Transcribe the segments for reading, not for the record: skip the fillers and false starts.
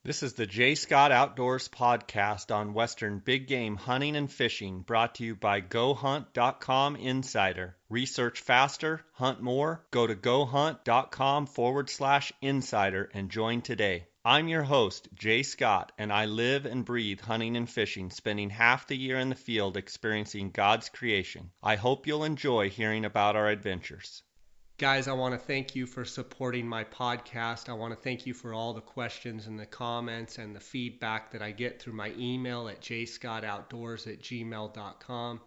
This is the J. Scott Outdoors podcast on Western big game hunting and fishing, brought to you by GoHunt.com Insider. Research faster, hunt more. Go to GoHunt.com/insider and join today. I'm your host, Jay Scott, and I live and breathe hunting and fishing, spending half the year in the field experiencing God's creation. I hope you'll enjoy hearing about our adventures. Guys, I want to thank you for supporting my podcast. I want to thank you for all the questions and the comments and the feedback that I get through my email at jscottoutdoors@gmail.com.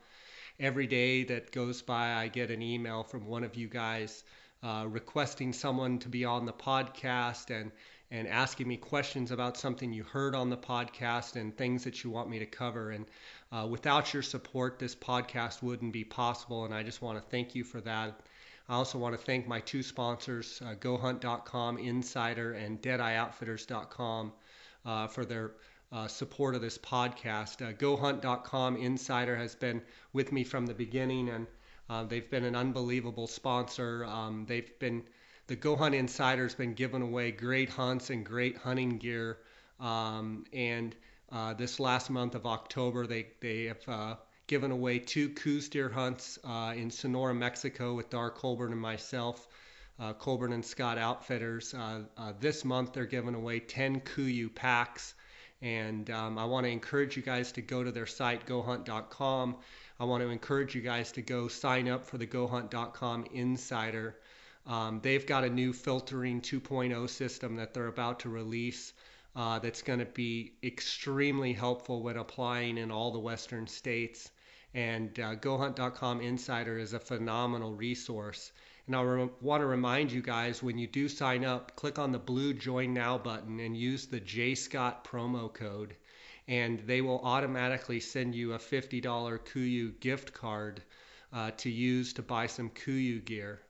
Every day that goes by, I get an email from one of you guys requesting someone to be on the podcast and asking me questions about something you heard on the podcast and things that you want me to cover. And without your support, this podcast wouldn't be possible, and I just want to thank you for that. I also want to thank my two sponsors, GoHunt.com Insider and DeadeyeOutfitters.com, for their support of this podcast. GoHunt.com Insider has been with me from the beginning, and they've been an unbelievable sponsor. The Go Hunt Insider has been giving away great hunts and great hunting gear. And this last month of October, they have given away 2 Coues Deer hunts in Sonora, Mexico with Darr Colburn and myself, Colburn and Scott Outfitters. This month they're giving away 10 Coues packs, and I want to encourage you guys to go to their site, GoHunt.com. I want to encourage you guys to go sign up for the GoHunt.com Insider. They've got a new filtering 2.0 system that they're about to release that's going to be extremely helpful when applying in all the western states. And GoHunt.com Insider is a phenomenal resource. And I want to remind you guys, when you do sign up, click on the blue Join Now button and use the J. Scott promo code. And they will automatically send you a $50 Coues gift card to use to buy some Coues gear.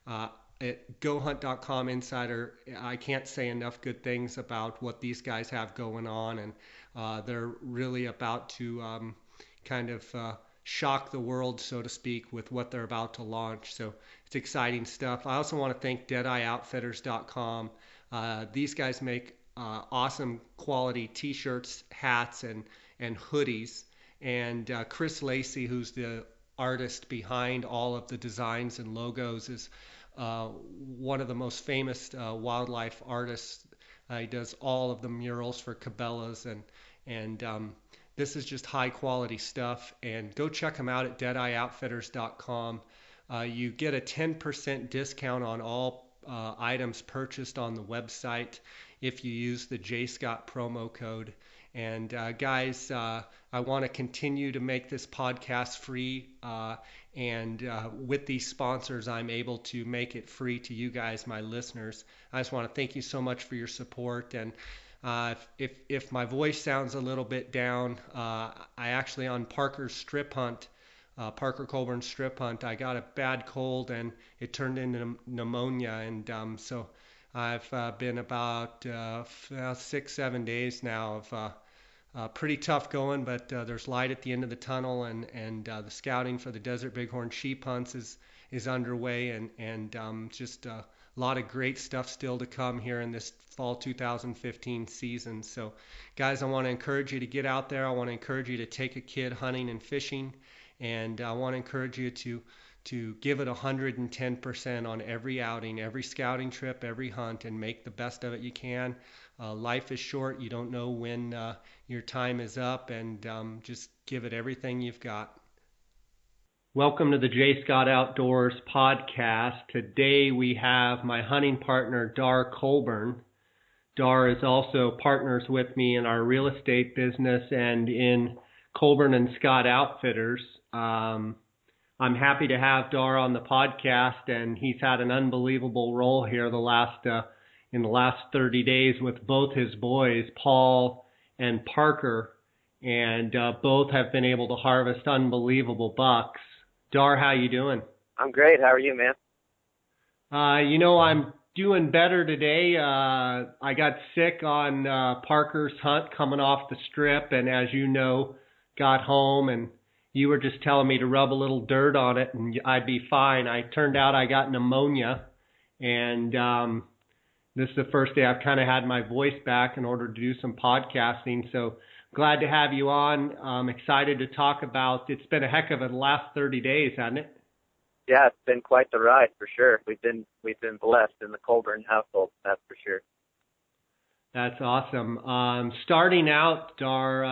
At GoHunt.com Insider, I can't say enough good things about what these guys have going on, and they're really about to shock the world, so to speak, with what they're about to launch. So it's exciting stuff. I also want to thank DeadeyeOutfitters.com. These guys make awesome quality t-shirts, hats, and hoodies. And Chris Lacey, who's the artist behind all of the designs and logos, is one of the most famous wildlife artists. He does all of the murals for Cabela's, and this is just high quality stuff. And go check them out at DeadeyeOutfitters.com. You get a 10% discount on all items purchased on the website if you use the J. Scott promo code. And guys, I want to continue to make this podcast free. And with these sponsors, I'm able to make it free to you guys, my listeners. I just want to thank you so much for your support. And if my voice sounds a little bit down, I actually, on Parker's strip hunt, Parker Colburn strip hunt, I got a bad cold and it turned into pneumonia. And so I've been about 6-7 days now of pretty tough going, but there's light at the end of the tunnel, and the scouting for the Desert Bighorn sheep hunts is underway, and just a lot of great stuff still to come here in this fall 2015 season. So guys, I want to encourage you to get out there. I want to encourage you to take a kid hunting and fishing, and I want to encourage you to give it 110% on every outing, every scouting trip, every hunt, and make the best of it you can. Life is short. You don't know when your time is up, and just give it everything you've got. Welcome to the J. Scott Outdoors podcast. Today we have my hunting partner, Darr Colburn. Darr is also partners with me in our real estate business and in Colburn and Scott Outfitters. I'm happy to have Darr on the podcast, and he's had an unbelievable role here in the last 30 days with both his boys, Paul and Parker, and both have been able to harvest unbelievable bucks. Darr, how you doing? I'm great. How are you, man? I'm doing better today. I got sick on Parker's hunt coming off the strip, and as you know, got home, and you were just telling me to rub a little dirt on it and I'd be fine. I turned out I got pneumonia, and This is the first day I've kind of had my voice back in order to do some podcasting. So glad to have you on. I'm excited to talk about. It's been a heck of a last 30 days, hasn't it? Yeah, it's been quite the ride for sure. We've been blessed in the Colburn household, that's for sure. That's awesome. Starting out, Darr,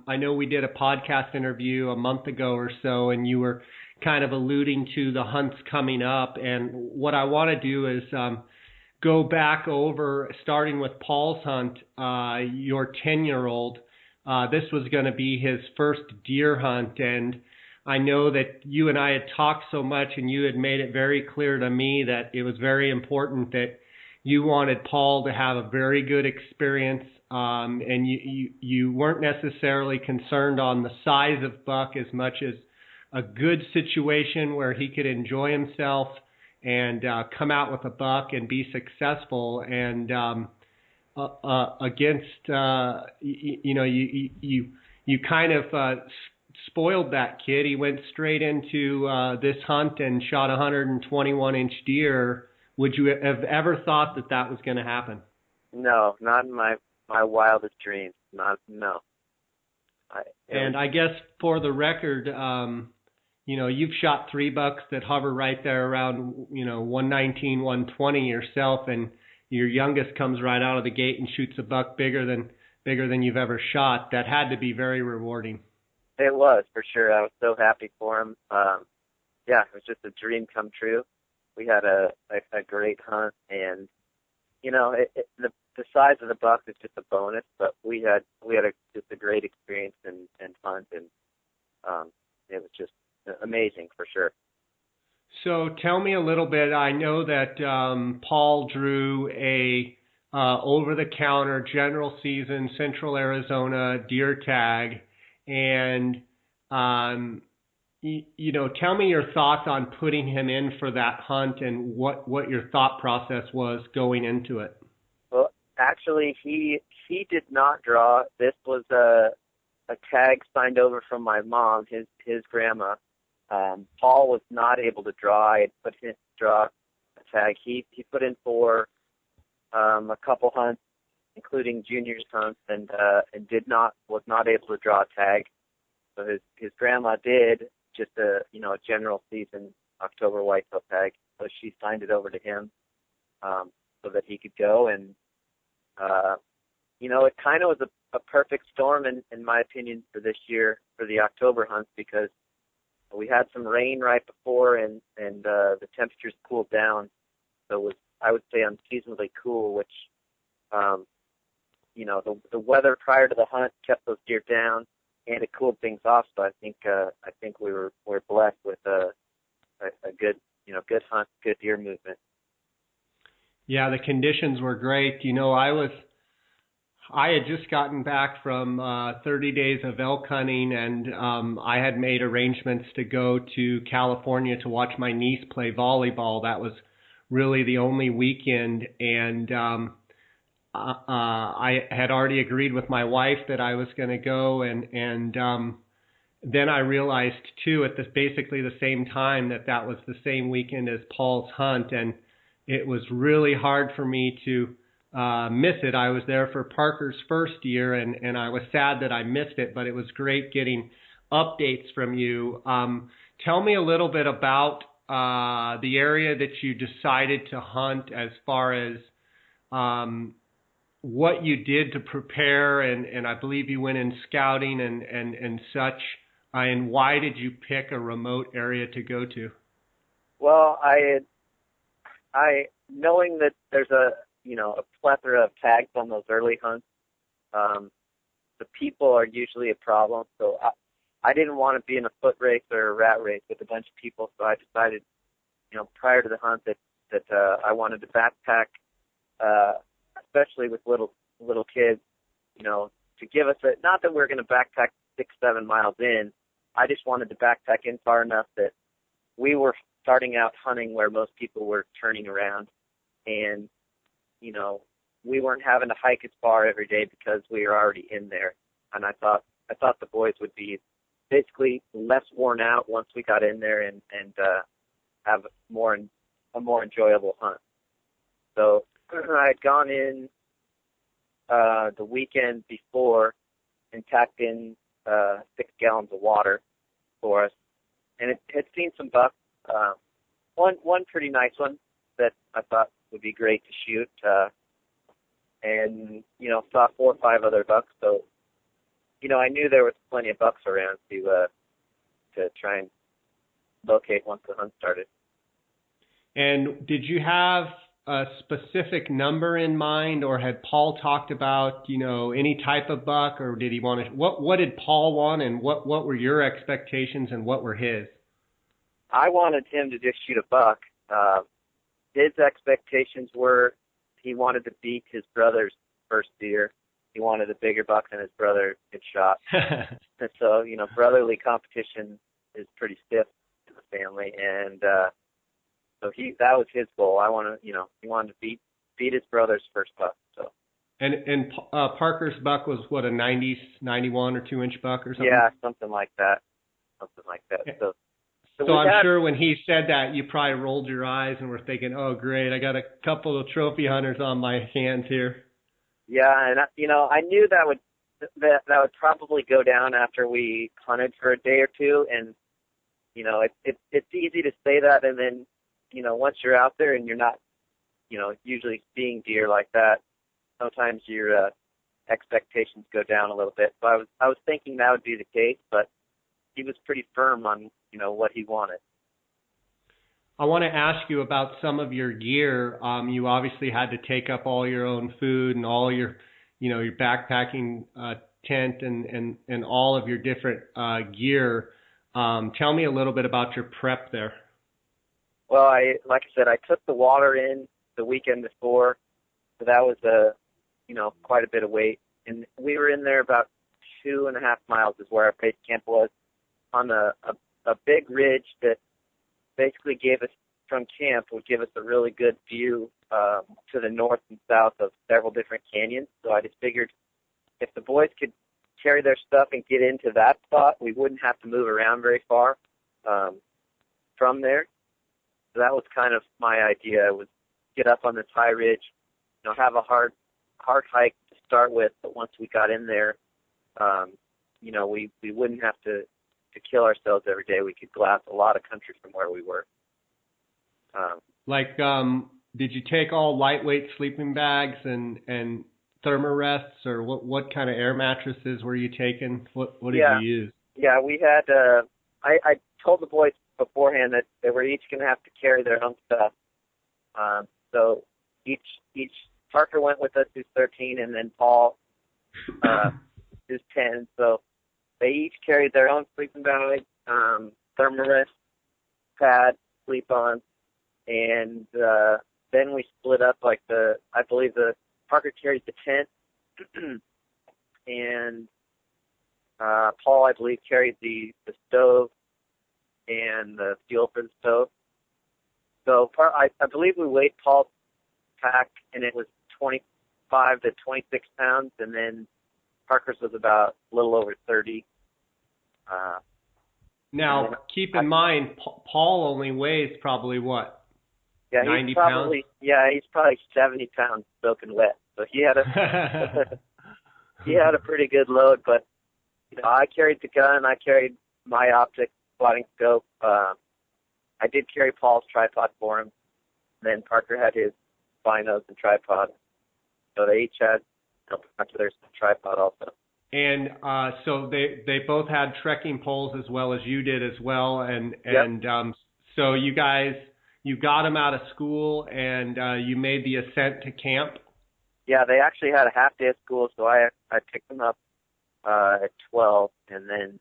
I know we did a podcast interview a month ago or so, and you were kind of alluding to the hunts coming up. And what I want to do is go back over, starting with Paul's hunt, your 10-year-old. This was going to be his first deer hunt, and I know that you and I had talked so much, and you had made it very clear to me that it was very important that you wanted Paul to have a very good experience, and you weren't necessarily concerned on the size of buck as much as a good situation where he could enjoy himself and come out with a buck and be successful. And against, you kind of spoiled that kid. He went straight into this hunt and shot a 121-inch deer. Would you have ever thought that that was going to happen? No, not in my wildest dreams. No. And I guess for the record, you've shot 3 bucks that hover right there around, 119, 120 yourself, and your youngest comes right out of the gate and shoots a buck bigger than you've ever shot. That had to be very rewarding. It was, for sure. I was so happy for him. Yeah, it was just a dream come true. We had a great hunt, and the size of the buck is just a bonus. But we had just a great experience and hunt, and it was just amazing for sure. So tell me a little bit. I know that Paul drew a over-the-counter general season Central Arizona deer tag, and tell me your thoughts on putting him in for that hunt and what your thought process was going into it. Well, actually, he did not draw. This was a tag signed over from my mom, his grandma. Paul was not able to draw. I had put him draw a tag. He put in for a couple hunts, including juniors hunts, and was not able to draw a tag. So his grandma did just a general season October whitetail tag. So she signed it over to him so that he could go, and it kind of was a perfect storm in my opinion for this year for the October hunts, because we had some rain right before, and the temperatures cooled down. So it was, I would say, unseasonably cool, which the weather prior to the hunt kept those deer down, and it cooled things off. So I think we're blessed with a good hunt, good deer movement. Yeah, the conditions were great. I had just gotten back from 30 days of elk hunting, and I had made arrangements to go to California to watch my niece play volleyball. That was really the only weekend, and I had already agreed with my wife that I was going to go, and then I realized too at basically the same time that was the same weekend as Paul's hunt, and it was really hard for me to miss it. I was there for Parker's first year, and I was sad that I missed it, but it was great getting updates from you. Tell me a little bit about the area that you decided to hunt, as far as what you did to prepare, and I believe you went in scouting and such, and why did you pick a remote area to go to? Well, I knowing that there's a plethora of tags on those early hunts, the people are usually a problem. So I didn't want to be in a foot race or a rat race with a bunch of people. So I decided, prior to the hunt that I wanted to backpack, especially with little kids, to give us not that we're going to backpack 6-7 miles in. I just wanted to backpack in far enough that we were starting out hunting where most people were turning around, and we weren't having to hike as far every day because we were already in there. And I thought the boys would be basically less worn out once we got in there and have a more enjoyable hunt. So I had gone in the weekend before and tacked in 6 gallons of water for us, and it had seen some bucks. One pretty nice one that I thought would be great to shoot, and saw 4 or 5 other bucks. So I knew there was plenty of bucks around to try and locate once the hunt started. And did you have a specific number in mind, or had Paul talked about, any type of buck, or did he want to, what did Paul want, and what were your expectations and what were his? I wanted him to just shoot a buck. His expectations were he wanted to beat his brother's first deer. He wanted a bigger buck than his brother had shot. And so, brotherly competition is pretty stiff to the family, and so that was his goal. He wanted to beat his brother's first buck. So. And Parker's buck was what, a 91 or 2-inch buck or something? Yeah, something like that. So I'm sure when he said that, you probably rolled your eyes and were thinking, "Oh, great! I got a couple of trophy hunters on my hands here." Yeah, and I knew that would probably go down after we hunted for a day or two, and it's easy to say that, and then once you're out there and you're not usually seeing deer like that, sometimes your expectations go down a little bit. So I was thinking that would be the case, but he was pretty firm on what he wanted. I want to ask you about some of your gear. You obviously had to take up all your own food and all your your backpacking tent and all of your different gear. Tell me a little bit about your prep there. Well, like I said, I took the water in the weekend before, so that was quite a bit of weight, and we were in there about 2.5 miles is where our base camp was, on a big ridge that basically would give us a really good view to the north and south of several different canyons. So I just figured if the boys could carry their stuff and get into that spot, we wouldn't have to move around very far from there. So that was kind of my idea, was get up on this high ridge, have a hard hike to start with, but once we got in there, we wouldn't have to kill ourselves every day. We could glass a lot of country from where we were. Did you take all lightweight sleeping bags and thermarests, or what kind of air mattresses were you taking? What did you use? Yeah, we had. I told the boys beforehand that they were each going to have to carry their own stuff. So each Parker went with us, who's 13, and then Paul, who's 10. So they each carried their own sleeping bag, thermarest, pad, sleep on, and then we split up. I believe Parker carried the tent, and Paul, I believe, carried the stove and the fuel for the stove. So I believe we weighed Paul's pack, and it was 25 to 26 pounds, and then Parker's was about a little over 30. Now, keep in mind, Paul only weighs probably what? Yeah, 90 pounds? Yeah, he's probably 70 pounds soaking wet. So he had a pretty good load, but I carried the gun, I carried my optic spotting scope. I did carry Paul's tripod for him. Then Parker had his binos and tripod. So they each had their tripod also. And so they both had trekking poles as well as you did as well. So you guys, you got them out of school and you made the ascent to camp? Yeah, they actually had a half day of school, so I picked them up at 12, and then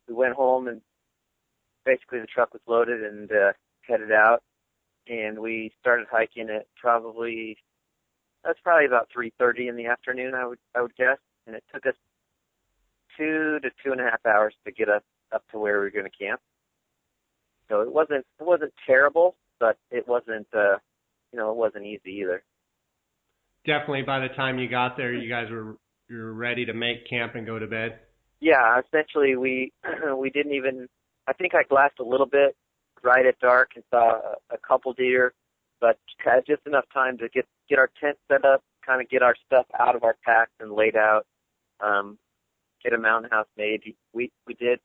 we went home, and basically the truck was loaded and headed out, and we started hiking at probably about 3:30 in the afternoon, I would guess, and it took us 2 to 2.5 hours to get up to where we were going to camp. So it wasn't terrible, but it wasn't it wasn't easy either. Definitely, by the time you got there, you guys were ready to make camp and go to bed? Yeah, essentially we didn't even, I think I glassed a little bit right at dark and saw a couple deer, but just enough time to get our tent set up, kind of get our stuff out of our packs and laid out, get a mountain house made. We did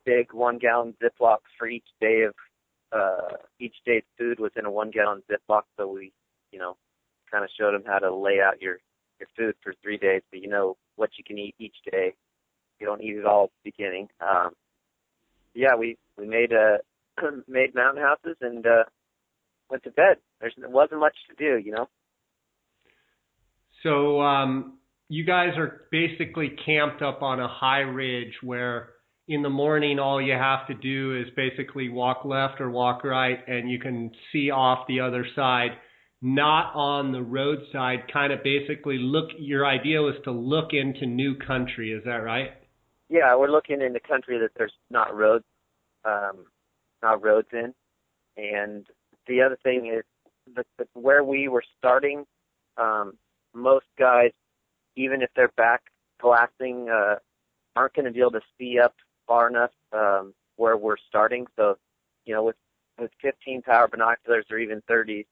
big 1 gallon Ziplocs for each day of each day's food was in a 1 gallon Ziploc, so we, kind of showed them how to lay out your food for 3 days, so you know what you can eat each day. You don't eat it all at the beginning. We made made mountain houses and went to bed. There wasn't much to do, So you guys are basically camped up on a high ridge where in the morning all you have to do is basically walk left or walk right and you can see off the other side, not on the roadside, kind of basically your idea was to look into new country, is that right? Yeah, we're looking into country that there's not roads in. And the other thing is that where we were starting, most guys, even if they're back glassing, aren't going to be able to see up far enough where we're starting. So, with 15 power binoculars or even 30s,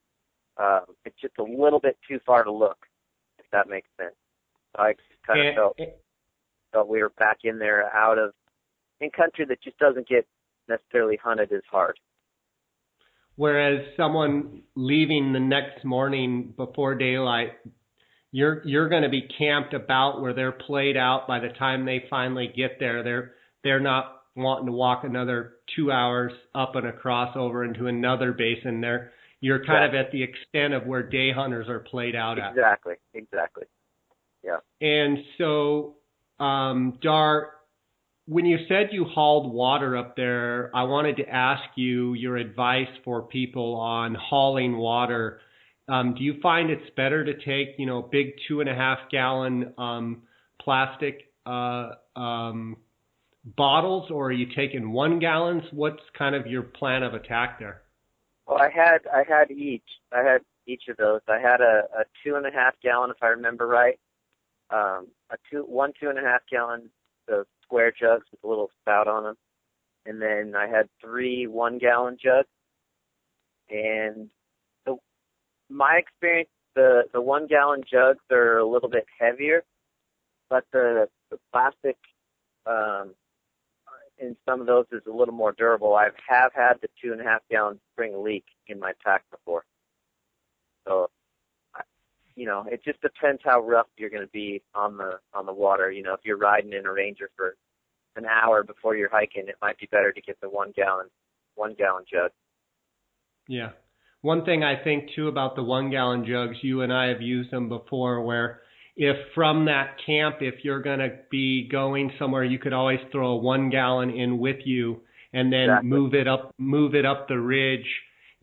it's just a little bit too far to look, if that makes sense. I kind of felt we were back in there in country that just doesn't get necessarily hunted as hard. Whereas someone leaving the next morning before daylight, you're going to be camped about where they're played out by the time they finally get there. They're not wanting to walk another 2 hours up and across over into another basin. You're kind of at the extent of where day hunters are played out at. Exactly. Yeah. And so, Darr, when you said you hauled water up there, I wanted to ask you your advice for people on hauling water. Do you find it's better to take, big 2.5 gallon plastic bottles, or are you taking 1 gallons? What's kind of your plan of attack there? Well, I had each. I had each of those. I had a 2.5 gallon, if I remember right. 2.5 gallon, the square jugs with a little spout on them, and then I had 3 1 gallon jugs. And my experience, the 1 gallon jugs are a little bit heavier, but the plastic in some of those is a little more durable. I have had the 2.5 gallon spring leak in my pack before. So, it just depends how rough you're going to be on the water. If you're riding in a Ranger for an hour before you're hiking, it might be better to get the 1 gallon jug. Yeah. One thing I think too about the 1 gallon jugs, you and I have used them before, where if from that camp, if you're going to be going somewhere, you could always throw a 1 gallon in with you and then move it up the ridge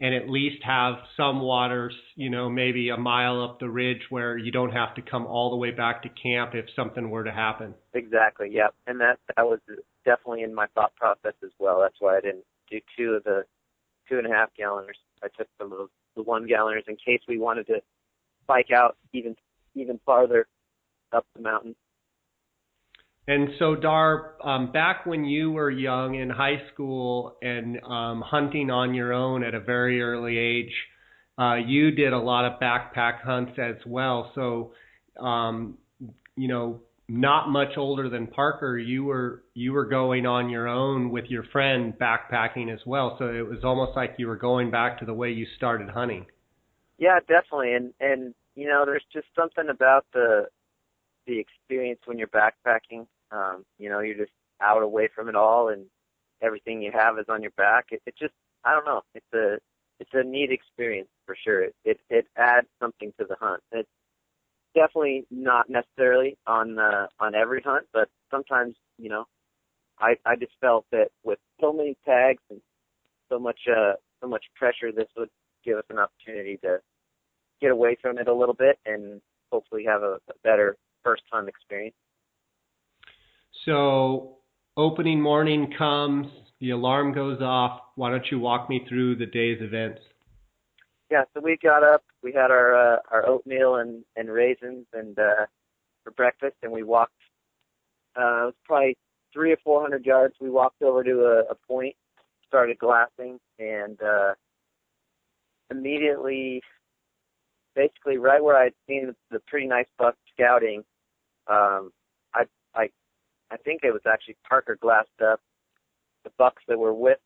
and at least have some water, maybe a mile up the ridge where you don't have to come all the way back to camp if something were to happen. Exactly. Yep. And that was definitely in my thought process as well. That's why I didn't do 2 of the 2.5 galloners. I took some of the 1 galloners in case we wanted to bike out even farther up the mountain. And so, Darr, back when you were young in high school and hunting on your own at a very early age, you did a lot of backpack hunts as well. So, not much older than Parker, you were going on your own with your friend backpacking as well. So it was almost like you were going back to the way you started hunting. Yeah, definitely. And there's just something about the experience when you're backpacking. You're just out away from it all, and everything you have is on your back. It just, I don't know. It's a neat experience for sure. It adds something to the hunt. It's definitely not necessarily on every hunt, but sometimes, I just felt that with so many tags and so much pressure, this would give us an opportunity to get away from it a little bit and hopefully have a better first hunt experience. So opening morning comes, the alarm goes off. Why don't you walk me through the day's events? Yeah, so we got up, we had our oatmeal and raisins and for breakfast, and we walked. It was probably 300 or 400 yards. We walked over to a point, started glassing, and immediately, basically right where I'd seen the pretty nice buck scouting, I I I think it was actually Parker glassed up the bucks that were with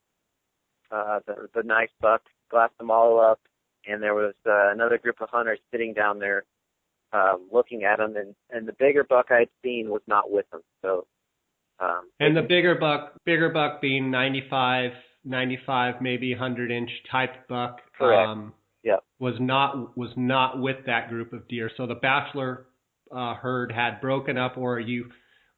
the nice buck, glassed them all up, and there was another group of hunters sitting down there looking at them, and the bigger buck I'd seen was not with them. So and the bigger buck being 95, maybe 100-inch type buck. Correct. Yeah. Was not with that group of deer. So the bachelor herd had broken up, or you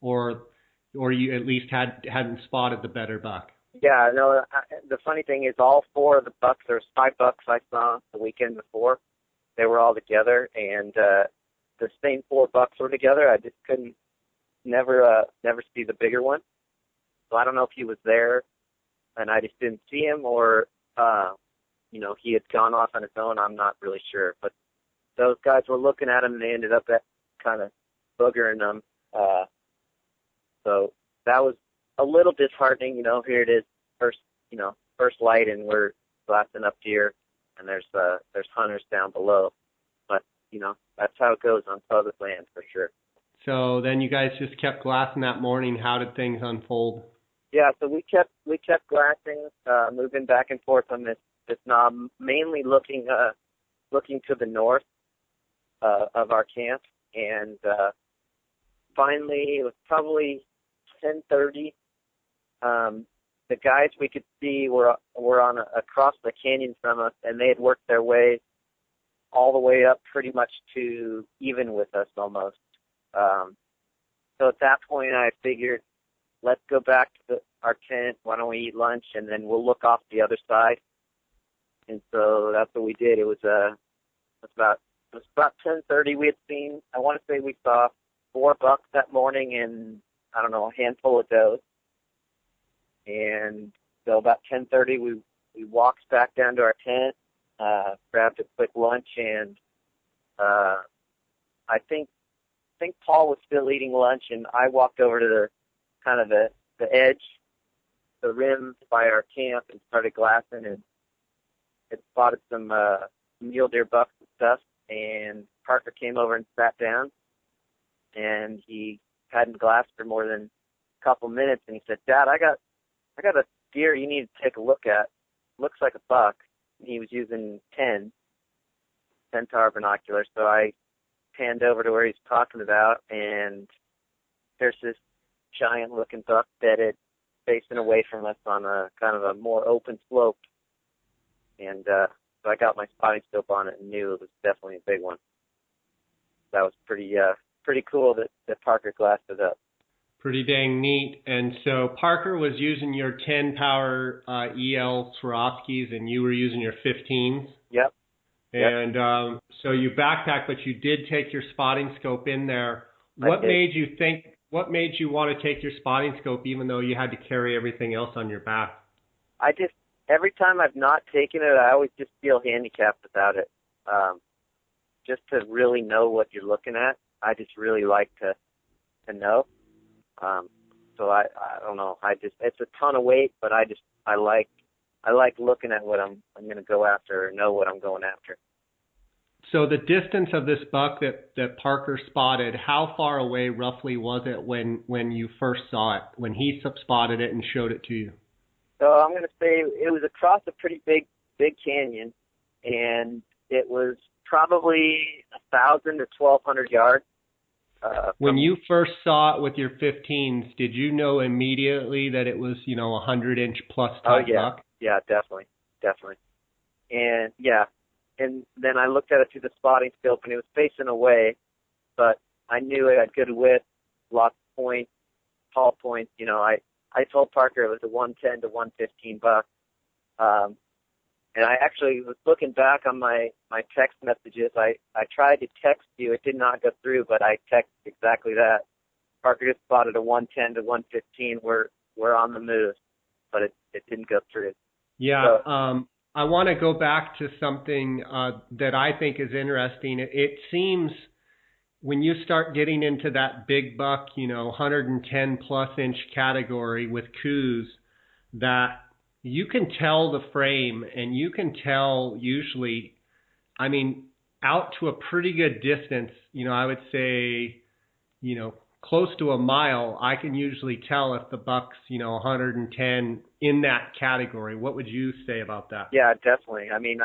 at least hadn't spotted the better buck. Yeah, no. The funny thing is, all four of the bucks, there's 5 bucks I saw the weekend before. They were all together, and the same 4 bucks were together. I just couldn't never see the bigger one. So I don't know if he was there, and I just didn't see him, or he had gone off on his own. I'm not really sure, but those guys were looking at him, and they ended up kind of boogering them. So that was a little disheartening. Here it is, first light, and we're glassing up deer, and there's hunters down below. But that's how it goes on public land for sure. So then you guys just kept glassing that morning. How did things unfold? Yeah, so we kept glassing, moving back and forth on this knob, mainly looking to the north of our camp, and finally it was probably 10:30. The guys we could see were on across the canyon from us, and they had worked their way all the way up pretty much to even with us almost. So at that point I figured, let's go back to our tent. Why don't we eat lunch, and then we'll look off the other side. And so that's what we did. It was about 10:30. We had seen, I want to say we saw 4 bucks that morning, and I don't know, a handful of does. And so about 10:30, we walked back down to our tent, grabbed a quick lunch, and I think Paul was still eating lunch, and I walked over to the edge, the rim by our camp, and started glassing, and had spotted some mule deer bucks and stuff. And Parker came over and sat down, and he hadn't glassed for more than a couple minutes, and he said, "Dad, I got a deer you need to take a look at. Looks like a buck." And he was using 10 Centaur binoculars, so I panned over to where he's talking about, and there's this giant-looking buck bedded, facing away from us on a kind of a more open slope. And so I got my spotting scope on it and knew it was definitely a big one. That was pretty cool that Parker glassed it up. Pretty dang neat. And so Parker was using your 10 power EL Swarovskis, and you were using your 15s. Yep. And so you backpacked, but you did take your spotting scope in there. What made you want to take your spotting scope, even though you had to carry everything else on your back? Every time I've not taken it, I always just feel handicapped without it. Just to really know what you're looking at, I just really like to know. So I don't know. It's a ton of weight, but I like looking at what I'm going to go after, or know what I'm going after. So the distance of this buck that Parker spotted, how far away roughly was it when you first saw it, when he spotted it and showed it to you? So I'm going to say it was across a pretty big canyon, and it was probably 1,000 to 1,200 yards. When you first saw it with your 15s, did you know immediately that it was, 100-inch plus type buck? Yeah, definitely. And yeah, and then I looked at it through the spotting scope, and it was facing away, but I knew it had good width, lots of points, tall points. I told Parker it was a 110 to 115 buck. And I actually was looking back on my text messages. I tried to text you. It did not go through, but I texted exactly that. Parker just spotted a 110 to 115. We're on the move, but it didn't go through. Yeah. So, I want to go back to something that I think is interesting. It seems when you start getting into that big buck, 110 plus inch category with Coues, that You can tell the frame, and you can tell usually, I mean, out to a pretty good distance. I would say, close to a mile, I can usually tell if the buck's, 110 in that category. What would you say about that? Yeah, definitely. I mean,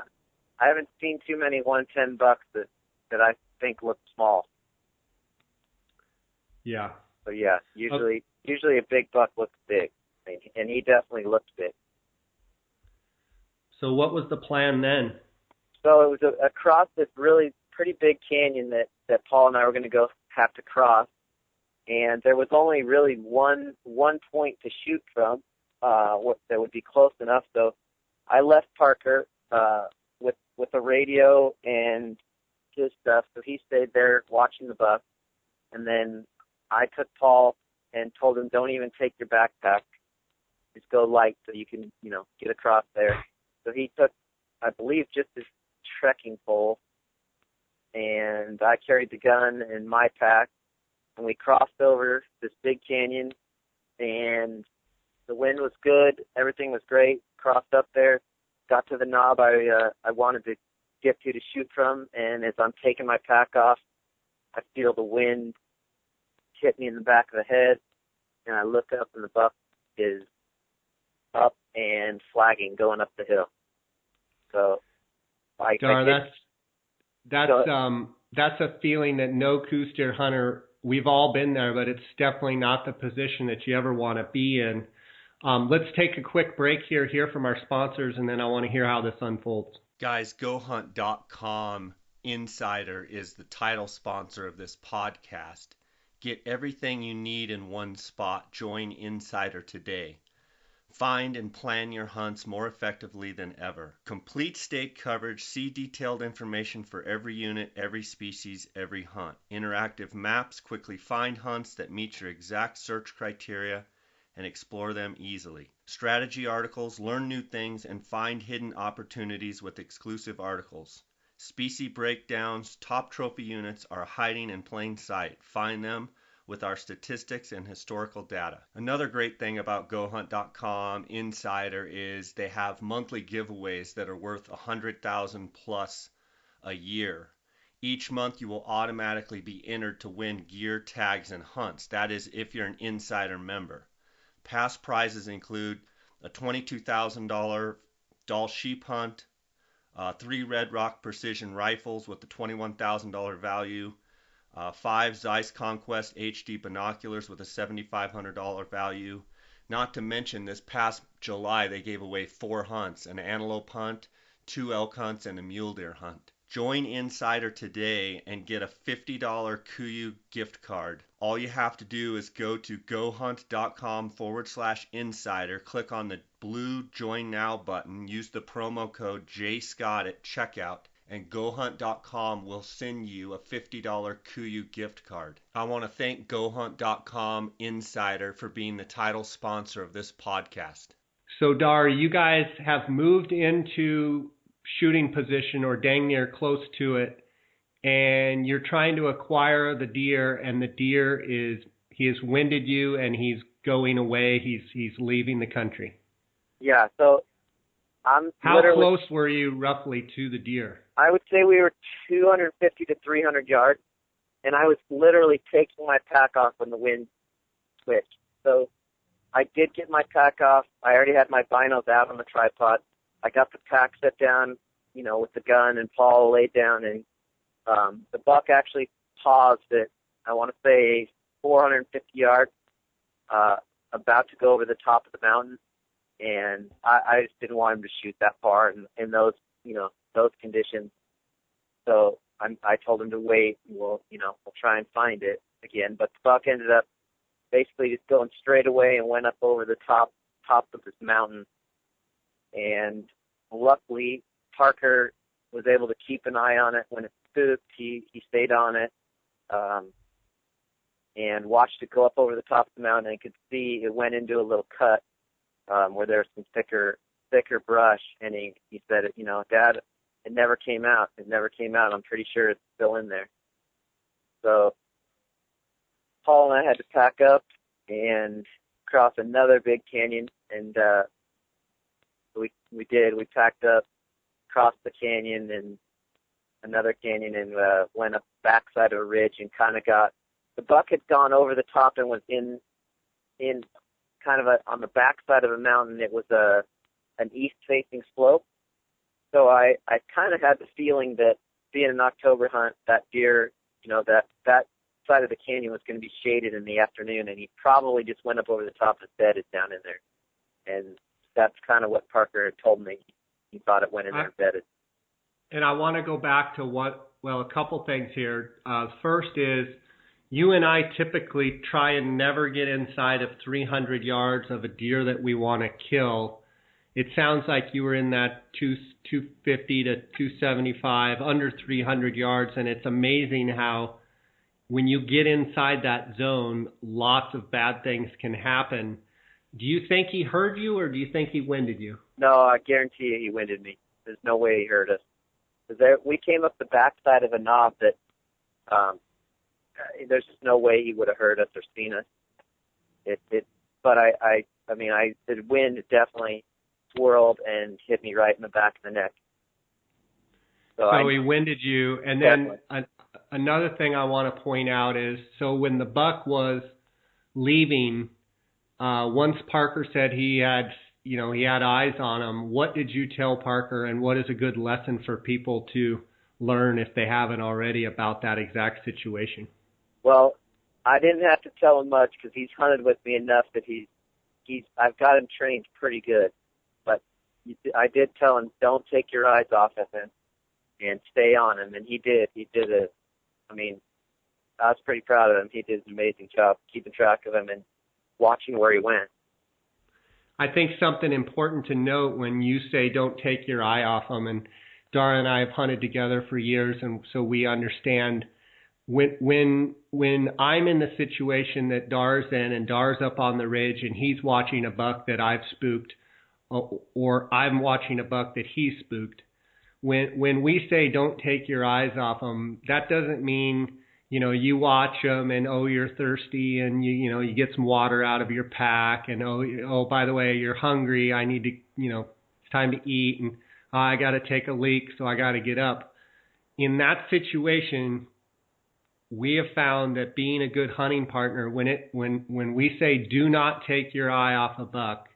I haven't seen too many 110 bucks that I think look small. Yeah. So yeah, usually a big buck looks big, and he definitely looked big. So what was the plan then? So it was across this really pretty big canyon that Paul and I were going to have to cross, and there was only really one point to shoot from that would be close enough. So I left Parker with a radio and his stuff, so he stayed there watching the buck, and then I took Paul and told him, don't even take your backpack, just go light so you can get across there. So he took, I believe, just his trekking pole, and I carried the gun in my pack, and we crossed over this big canyon, and the wind was good, everything was great, crossed up there, got to the knob I wanted to get to shoot from, and as I'm taking my pack off, I feel the wind hit me in the back of the head, and I look up, and the buck is up and flagging going up the hill. So, Darr, that's a feeling that no Coues Deer hunter, we've all been there, but it's definitely not the position that you ever want to be in. Let's take a quick break here, hear from our sponsors, and then I want to hear how this unfolds. Guys, GoHunt.com Insider is the title sponsor of this podcast. Get everything you need in one spot. Join Insider today. Find and plan your hunts more effectively than ever. Complete state coverage. See detailed information for every unit, every species, every hunt. Interactive maps. Quickly find hunts that meet your exact search criteria and explore them easily. Strategy articles. Learn new things and find hidden opportunities with exclusive articles. Species breakdowns. Top trophy units are hiding in plain sight. Find them with our statistics and historical data. Another great thing about GoHunt.com Insider is they have monthly giveaways that are worth $100,000 plus a year. Each month you will automatically be entered to win gear, tags, and hunts. That is if you're an Insider member. Past prizes include a $22,000 Dall sheep hunt, 3 Red Rock precision rifles with a $21,000 value, 5 Zeiss Conquest HD binoculars with a $7,500 value. Not to mention this past July they gave away 4 hunts, an antelope hunt, 2 elk hunts, and a mule deer hunt. Join Insider today and get a $50 Coues gift card. All you have to do is go to gohunt.com/insider, click on the blue Join Now button, use the promo code JScott at checkout, and GoHunt.com will send you a $50 Coues gift card. I want to thank GoHunt.com Insider for being the title sponsor of this podcast. So, Darr, you guys have moved into shooting position or dang near close to it, and you're trying to acquire the deer, and the deer he has winded you and he's going away. He's leaving the country. Yeah, so How close were you roughly to the deer? I would say we were 250 to 300 yards, and I was literally taking my pack off when the wind switched. So I did get my pack off. I already had my binos out on the tripod. I got the pack set down, with the gun, and Paul laid down, and the buck actually paused at, I want to say, 450 yards, about to go over the top of the mountain, and I just didn't want him to shoot that far in those, those conditions. So I told him to wait, and we'll try and find it again. But the buck ended up basically just going straight away and went up over the top of this mountain. And luckily, Parker was able to keep an eye on it. When it spooked, he stayed on it and watched it go up over the top of the mountain, and could see it went into a little cut where there was some thicker brush. And he said, Dad, it never came out. It never came out. I'm pretty sure it's still in there. So Paul and I had to pack up and cross another big canyon, and We did. We packed up, crossed the canyon and another canyon, and went up the backside of a ridge and kind of the buck had gone over the top and was in kind of on the backside of a mountain. It was an east-facing slope. So I kind of had the feeling that being an October hunt, that deer, that side of the canyon was going to be shaded in the afternoon, and he probably just went up over the top and bedded down in there. And that's kind of what Parker had told me. He thought it went in there and bedded. And I want to go back to a couple things here. First is, you and I typically try and never get inside of 300 yards of a deer that we want to kill. It sounds like you were in that 250 to 275, under 300 yards, and it's amazing how when you get inside that zone, lots of bad things can happen. Do you think he heard you, or do you think he winded you? No, I guarantee you he winded me. There's no way he heard us. We came up the backside of a knob that there's just no way he would have heard us or seen us. But the wind definitely swirled and hit me right in the back of the neck. So he winded you. And then another thing I want to point out is, so when the buck was leaving, once Parker said he had eyes on him, what did you tell Parker, and what is a good lesson for people to learn if they haven't already about that exact situation? Well, I didn't have to tell him much because he's hunted with me enough that I've got him trained pretty good. But I did tell him, don't take your eyes off of him and stay on him, and he did. I was pretty proud of him. He did an amazing job keeping track of him and watching where he went. I think something important to note when you say don't take your eye off him, and Darr and I have hunted together for years, and so we understand when I'm in the situation that Darr's in, and Darr's up on the ridge and he's watching a buck that I've spooked, or I'm watching a buck that he's spooked, when we say don't take your eyes off him, that doesn't mean you watch them and you're thirsty and you get some water out of your pack and by the way, you're hungry, I need to it's time to eat, and I got to take a leak, so I got to get up. In that situation, we have found that being a good hunting partner, when we say do not take your eye off a buck,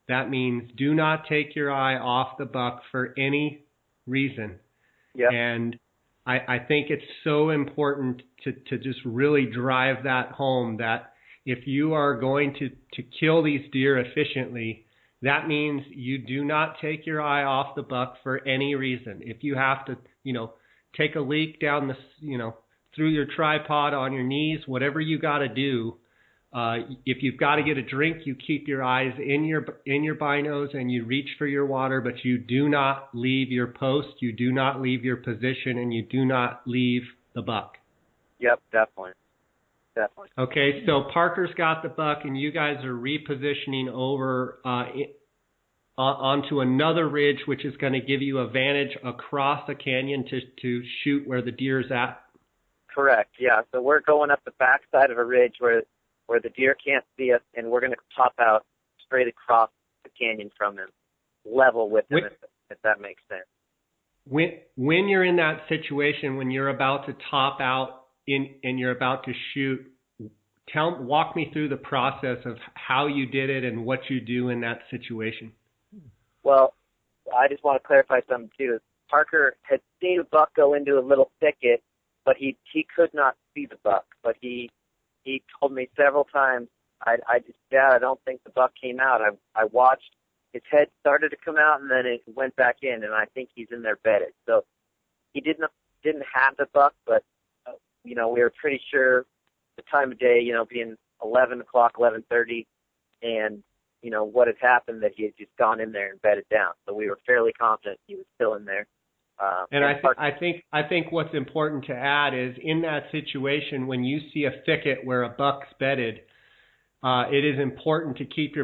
that means do not take your eye off the buck for any reason. Yeah. And I think it's so important to just really drive that home, that if you are going to kill these deer efficiently, that means you do not take your eye off the buck for any reason. If you have to, take a leak down the, through your tripod on your knees, whatever you got to do. If you've got to get a drink, you keep your eyes in your binos and you reach for your water, but you do not leave your post, you do not leave your position, and you do not leave the buck. Yep, definitely. Okay, so Parker's got the buck, and you guys are repositioning over onto another ridge, which is going to give you a vantage across the canyon to shoot where the deer's at. Correct, yeah. So we're going up the backside of a ridge where the deer can't see us, and we're going to top out straight across the canyon from him, level with him, if that makes sense. When you're in that situation, when you're about to top out and you're about to shoot, walk me through the process of how you did it and what you do in that situation. Well, I just want to clarify something too. Parker had seen a buck go into a little thicket, but he could not see the buck. But he told me several times, Dad, I don't think the buck came out. I watched his head started to come out, and then it went back in, and I think he's in there bedded. So he didn't have the buck, but we were pretty sure the time of day, being 11 o'clock, 11:30, and what had happened, that he had just gone in there and bedded down. So we were fairly confident he was still in there. I think what's important to add is, in that situation, when you see a thicket where a buck's bedded, it is important to keep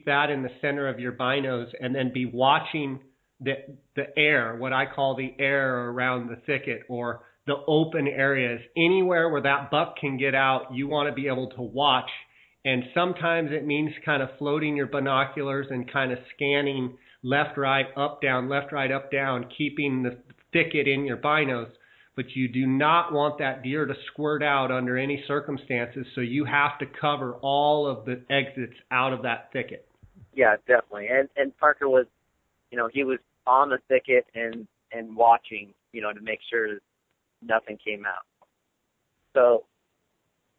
that in the center of your binos, and then be watching the air, what I call the air around the thicket, or the open areas. Anywhere where that buck can get out, you want to be able to watch And sometimes it means kind of floating your binoculars and kind of scanning left, right, up, down, left, right, up, down, keeping the thicket in your binos. But you do not want that deer to squirt out under any circumstances, so you have to cover all of the exits out of that thicket. Yeah, definitely. And Parker was, he was on the thicket and watching, to make sure nothing came out. So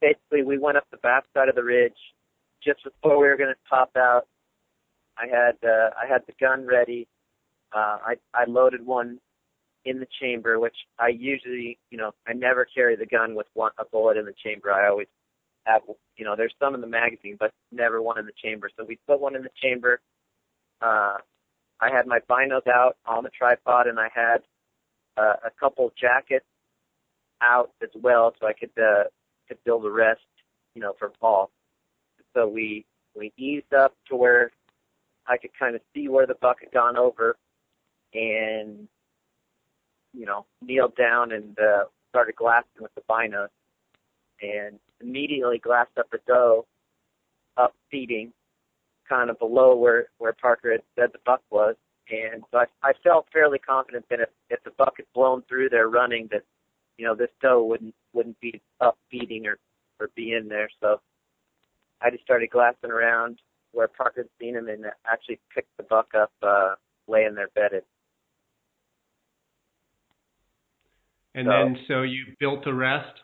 basically, we went up the back side of the ridge. Just before we were going to top out, I had the gun ready. I loaded one in the chamber, which I usually, I never carry the gun with a bullet in the chamber. I always have, there's some in the magazine, but never one in the chamber. So we put one in the chamber. I had my binos out on the tripod, and I had a couple jackets out as well, so I could build a rest, for Paul. So we eased up to where I could kind of see where the buck had gone over, and kneeled down and started glassing with the binos, and immediately glassed up the doe, up feeding, kind of below where Parker had said the buck was. And so I felt fairly confident that if the buck had blown through there running, that this doe wouldn't be up feeding or be in there. So I just started glassing around where Parker had seen him and actually picked the buck up laying there bedded. And then so you built a rest?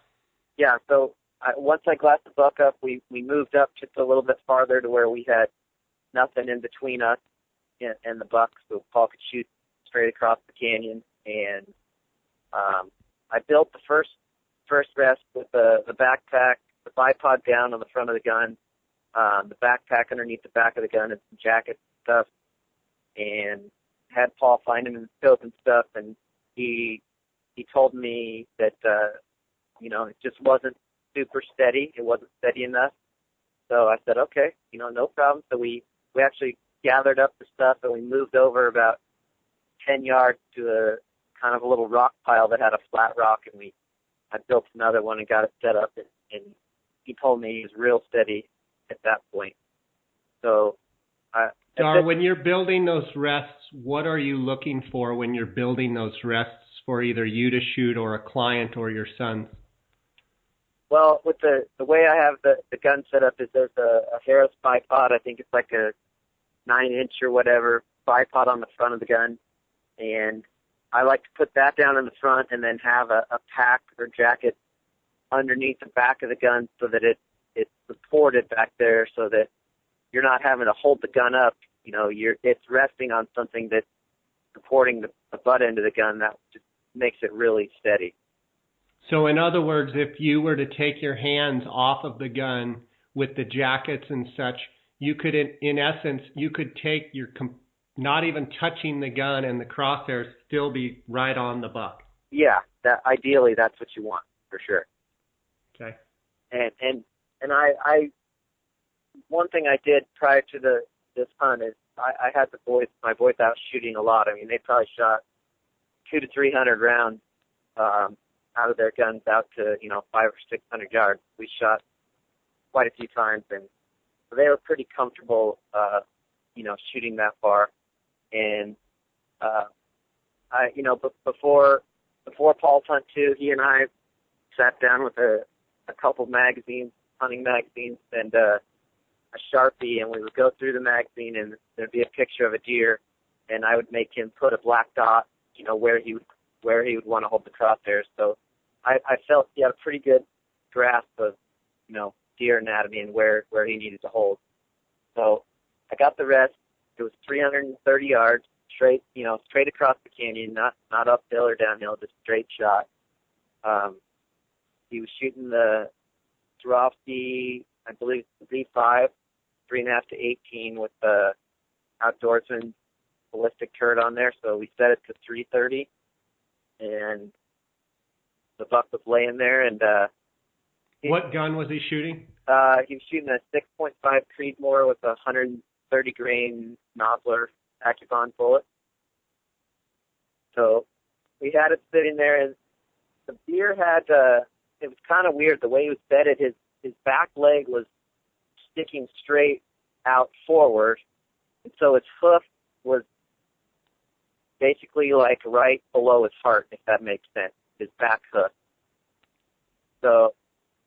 Yeah, so once I glassed the buck up, we moved up just a little bit farther to where we had nothing in between us and the buck, so Paul could shoot straight across the canyon. And I built the first rest with the backpack, the bipod down on the front of the gun, the backpack underneath the back of the gun, and some jacket stuff, and had Paul find him in the scope and stuff. And he told me that it just wasn't super steady. It wasn't steady enough. So I said, okay, no problem. So we actually gathered up the stuff, and we moved over about 10 yards to a kind of a little rock pile that had a flat rock, and I built another one and got it set up, and he told me he was real steady at that point. So Darr, when you're building those rests, what are you looking for when you're building those rests for either you to shoot or a client or your sons? Well, with the way I have the gun set up is there's a Harris bipod. I think it's like a 9-inch or whatever bipod on the front of the gun, and I like to put that down in the front and then have a pack or jacket underneath the back of the gun so that it's supported back there, so that you're not having to hold the gun up. It's resting on something that's supporting the butt end of the gun. That just makes it really steady. So in other words, if you were to take your hands off of the gun with the jackets and such, you could, in essence, you could take your, not even touching the gun and the crosshairs, still be right on the buck. Yeah, ideally that's what you want, for sure. Okay. And I one thing I did prior to this hunt is I had my boys out shooting a lot. I mean, they probably shot 200 to 300 rounds out of their guns out to 500 or 600 yards. We shot quite a few times, and so they were pretty comfortable, shooting that far. And before Paul's hunt too, he and I sat down with a couple magazines, hunting magazines, and a Sharpie, and we would go through the magazine, and there'd be a picture of a deer, and I would make him put a black dot, where he would want to hold the crosshairs. So I felt he had a pretty good grasp of, deer anatomy and where he needed to hold. So I got the rest. It was 330 yards, straight across the canyon, not uphill or downhill, just straight shot. He was shooting the Swarovski, I believe, Z5, 3.5 to 18 with the Outdoorsman ballistic turret on there. So we set it to 330, and the buck was laying there. And what gun was he shooting? He was shooting a 6.5 Creedmoor with a 130 grain Nosler Accubon bullet. So we had it sitting there, and the deer had, it was kind of weird the way he was bedded. His back leg was sticking straight out forward, and so his hoof was basically like right below his heart, if that makes sense, his back hoof. So,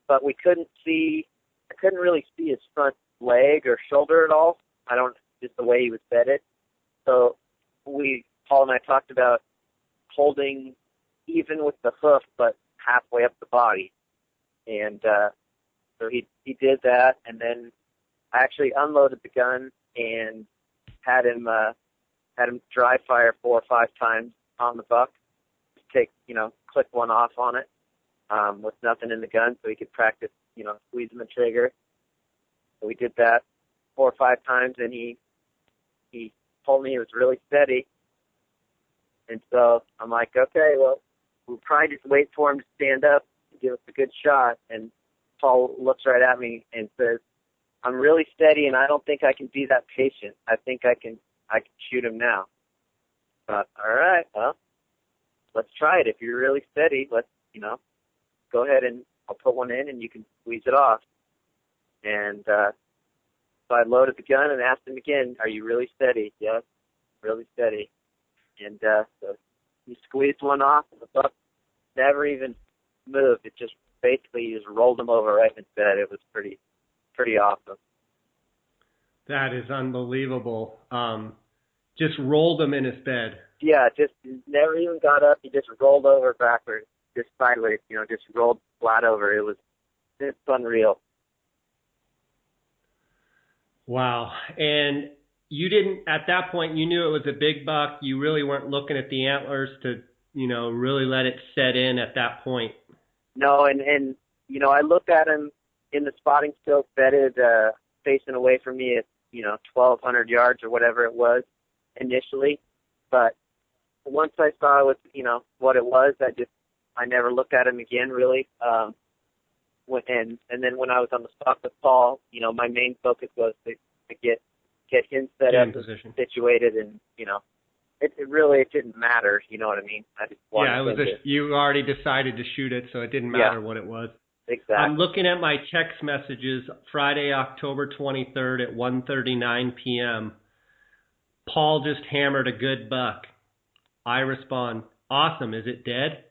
but I couldn't really see his front leg or shoulder at all. Just the way he was bedded. So Paul and I talked about holding even with the hoof, but halfway up the body. And so he did that, and then I actually unloaded the gun and had him dry fire 4 or 5 times on the buck. Click one off on it with nothing in the gun, so he could practice, squeezing the trigger. So we did that 4 or 5 times, and he told me he was really steady. And so I'm like, okay, well, we'll probably just wait for him to stand up and give us a good shot. And Paul looks right at me and says, I'm really steady, and I don't think I can be that patient. I think I can shoot him now. But all right, well, let's try it. If you're really steady, let's, go ahead and I'll put one in and you can squeeze it off. And so I loaded the gun and asked him again, are you really steady? Yes, really steady. And so he squeezed one off, and the buck never even moved. It just basically just rolled him over right in his bed. It was pretty awesome. That is unbelievable. Just rolled him in his bed. Yeah, just never even got up. He just rolled over backwards, just sideways, just rolled flat over. It's unreal. Wow. And you didn't, at that point, you knew it was a big buck. You really weren't looking at the antlers to, really let it set in at that point. No, and I looked at him in the spotting scope, bedded, facing away from me at, 1,200 yards or whatever it was initially. But once I saw what it was, I never looked at him again, really. And then when I was on the spot with Paul, my main focus was to get him set up and situated, and it didn't matter. You know what I mean? I just wanted you already decided to shoot it, so it didn't matter what it was. Exactly. I'm looking at my text messages. Friday, October 23rd at 1:39 p.m. Paul just hammered a good buck. I respond, awesome. Is it dead?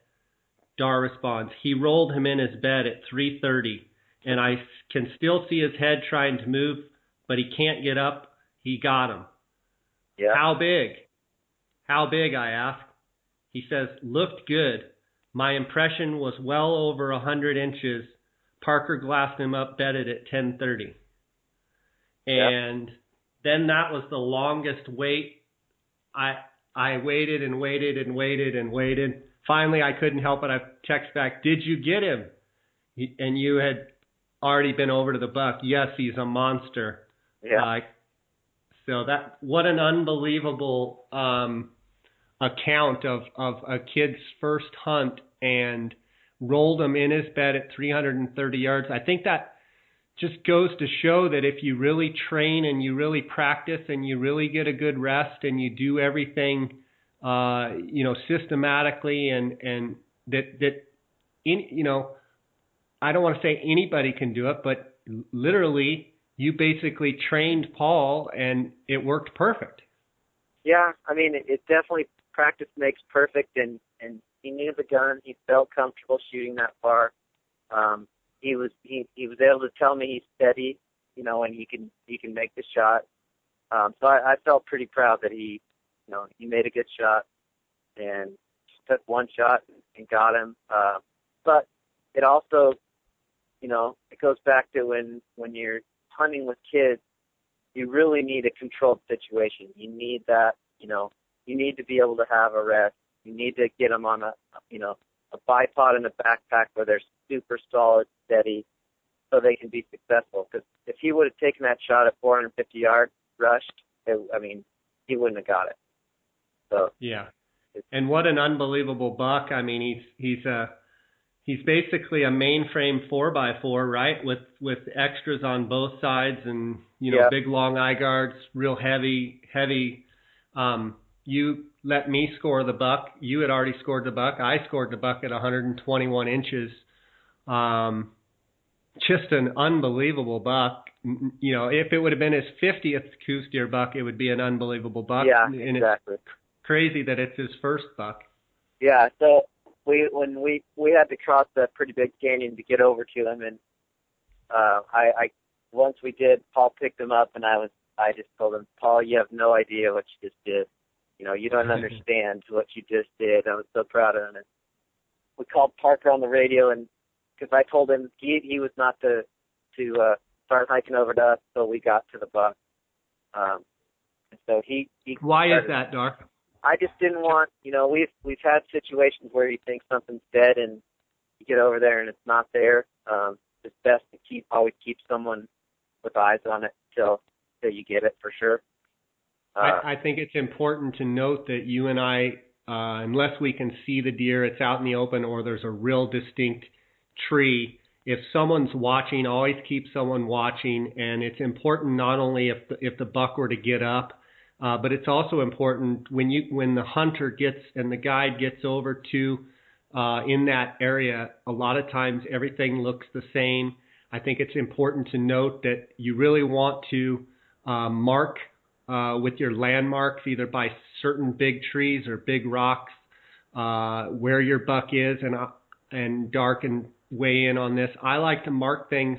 Darr responds, he rolled him in his bed at 3:30, and I can still see his head trying to move, but he can't get up. He got him. Yeah. How big? How big, I asked. He says, looked good. My impression was well over 100 inches. Parker glassed him up, bedded at 10:30. And then that was the longest wait. I waited and waited and waited and waited. Finally, I couldn't help it. I text back, did you get him? And you had already been over to the buck. Yes, he's a monster. Yeah. So what an unbelievable account of a kid's first hunt, and rolled him in his bed at 330 yards. I think that just goes to show that if you really train and you really practice and you really get a good rest and you do everything, systematically, and that I don't want to say anybody can do it, but literally you basically trained Paul and it worked perfect. Yeah, I mean, it definitely, practice makes perfect, and he knew the gun. He felt comfortable shooting that far. He was able to tell me he's steady, and he can make the shot. So I felt pretty proud that he made a good shot and took one shot and got him. But it also, it goes back to when you're hunting with kids, you really need a controlled situation. You need that, you need to be able to have a rest. You need to get them on a bipod in a backpack where they're super solid, steady, so they can be successful. Because if he would have taken that shot at 450 yards, rushed, he wouldn't have got it. So yeah, and what an unbelievable buck! I mean, he's basically a mainframe 4x4, right? With extras on both sides, and big long eye guards, real heavy. You let me score the buck. You had already scored the buck. I scored the buck at 121 inches. Just an unbelievable buck. if it would have been his 50th Coues Deer buck, it would be an unbelievable buck. Yeah, and exactly. It's crazy that it's his first buck. Yeah, so when we had to cross that pretty big canyon to get over to him, and I once we did, Paul picked him up, and I just told him, Paul, you have no idea what you just did. You don't understand what you just did. I was so proud of him. And we called Parker on the radio, and because I told him he was not to start hiking over to us until we got to the buck. And so he Why started, is that, Darr? I just didn't want, we've had situations where you think something's dead and you get over there and it's not there. It's best to always keep someone with eyes on it till you get it for sure. I think it's important to note that you and I, unless we can see the deer, it's out in the open, or there's a real distinct tree. If someone's watching, always keep someone watching, and it's important not only if the buck were to get up, but it's also important when the hunter gets and the guide gets over to in that area. A lot of times everything looks the same. I think it's important to note that you really want to mark with your landmarks, either by certain big trees or big rocks, where your buck is, and Darr can weigh in on this. I like to mark things,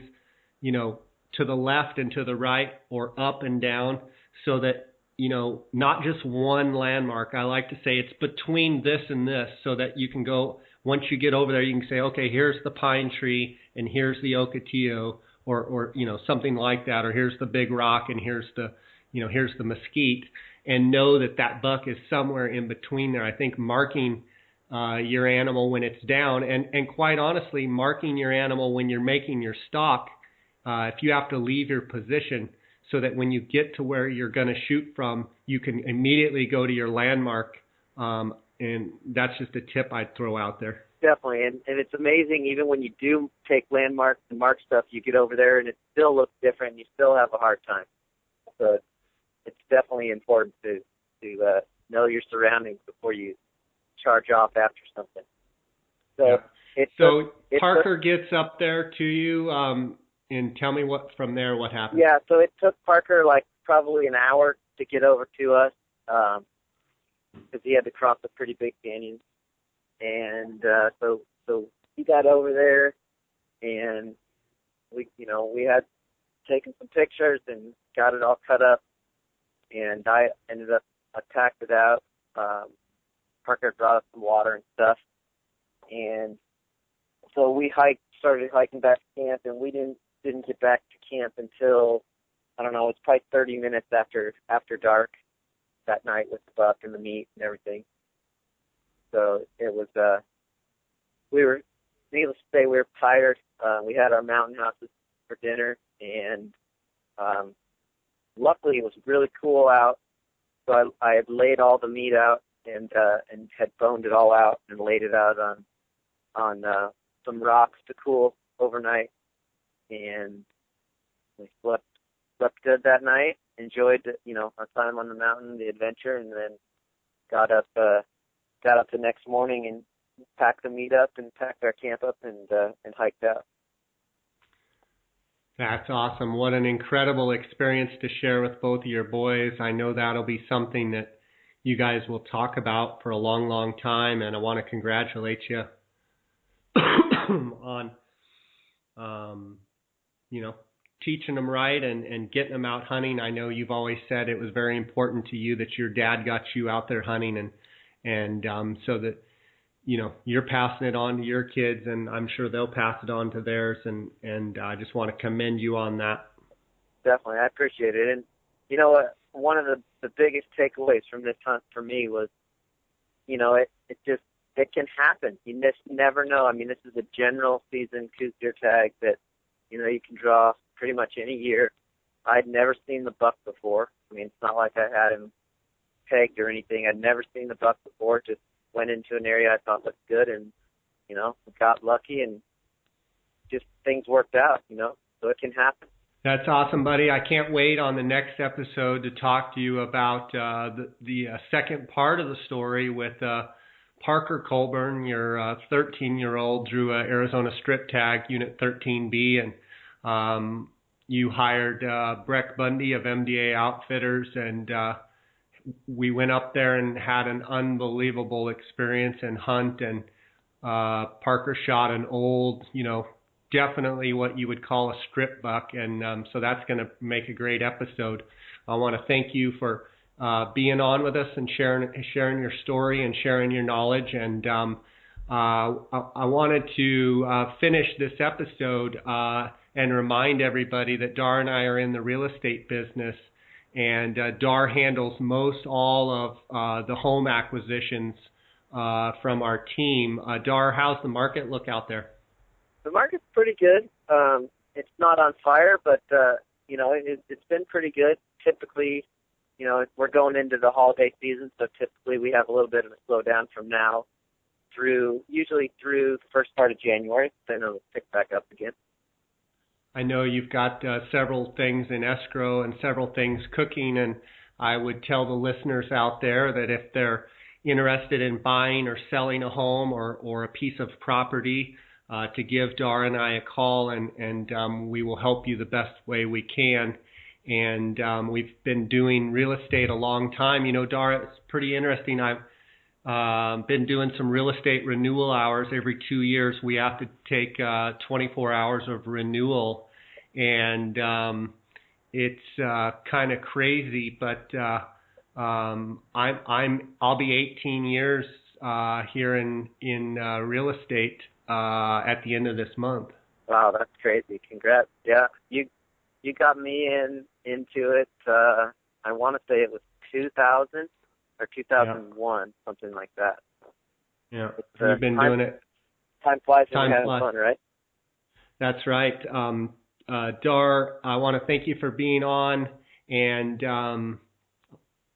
to the left and to the right, or up and down, so that, not just one landmark. I like to say it's between this and this, so that you can go, once you get over there, you can say, okay, here's the pine tree and here's the ocotillo, or something like that, or here's the big rock and here's the mesquite, and know that buck is somewhere in between there. I think marking your animal when it's down, and quite honestly, marking your animal when you're making your stalk, if you have to leave your position, so that when you get to where you're going to shoot from, you can immediately go to your landmark, and that's just a tip I'd throw out there. Definitely, and it's amazing, even when you do take landmarks and mark stuff, you get over there and it still looks different, and you still have a hard time. So it's definitely important to know your surroundings before you charge off after something. So yeah. Parker gets up there to you, and tell me what happened. Yeah, so it took Parker probably an hour to get over to us, because he had to cross a pretty big canyon, and so he got over there, and we had taken some pictures and got it all cut up, and I packed it out. Parker brought us some water and stuff, and so we started hiking back to camp, and we didn't get back to camp until, I don't know, it was probably 30 minutes after dark that night with the buck and the meat and everything. So it was, needless to say, we were tired. We had our mountain houses for dinner, and luckily it was really cool out. So I had laid all the meat out and had boned it all out and laid it out on some rocks to cool overnight. And we slept good that night, enjoyed, our time on the mountain, the adventure, and then got up the next morning and packed the meat up and packed our camp up and hiked out. That's awesome. What an incredible experience to share with both of your boys. I know that'll be something that you guys will talk about for a long, long time, and I want to congratulate you on teaching them right and getting them out hunting. I know you've always said it was very important to you that your dad got you out there hunting, and so that you're passing it on to your kids, and I'm sure they'll pass it on to theirs, and I just want to commend you on that. Definitely, I appreciate it. And you know what? One of the biggest takeaways from this hunt for me was, it can happen. You just never know. I mean, this is a general season Coues Deer tag that, you can draw pretty much any year. I'd never seen the buck before. I mean, it's not like I had him pegged or anything. I'd never seen the buck before. Just went into an area I thought looked good, and, got lucky, and just things worked out, so it can happen. That's awesome, buddy. I can't wait on the next episode to talk to you about the second part of the story with Parker Colburn, your 13-year-old, drew a Arizona strip tag, Unit 13B, and you hired Breck Bundy of MDA Outfitters, and we went up there and had an unbelievable experience and hunt. And Parker shot an old, definitely what you would call a strip buck, and so that's going to make a great episode. I want to thank you for being on with us and sharing your story and sharing your knowledge. And I wanted to finish this episode and remind everybody that Darr and I are in the real estate business, and Darr handles most all of the home acquisitions from our team. Darr, how's the market look out there? The market's pretty good. It's not on fire, but it's been pretty good. Typically, we're going into the holiday season, so typically we have a little bit of a slowdown from now usually through the first part of January. Then it'll pick back up again. I know you've got several things in escrow and several things cooking, and I would tell the listeners out there that if they're interested in buying or selling a home or a piece of property, to give Darr and I a call, and we will help you the best way we can. And we've been doing real estate a long time. Darr, it's pretty interesting. I've been doing some real estate renewal hours. Every 2 years we have to take 24 hours of renewal, and it's kind of crazy, but I'll be 18 years here in real estate at the end of this month. Wow, that's crazy! Congrats. Yeah, you got me into it. I want to say it was 2000 or 2001, something like that. Yeah, you've been doing it. Time flies when you're having fun, right? That's right. Darr, I want to thank you for being on, and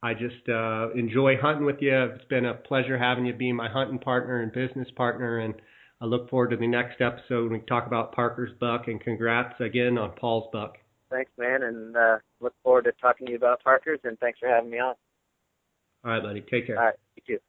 I just enjoy hunting with you. It's been a pleasure having you be my hunting partner and business partner, and I look forward to the next episode when we talk about Parker's buck, and congrats again on Paul's buck. Thanks, man, and look forward to talking to you about Parker's, and thanks for having me on. All right, buddy. Take care. All right, you too.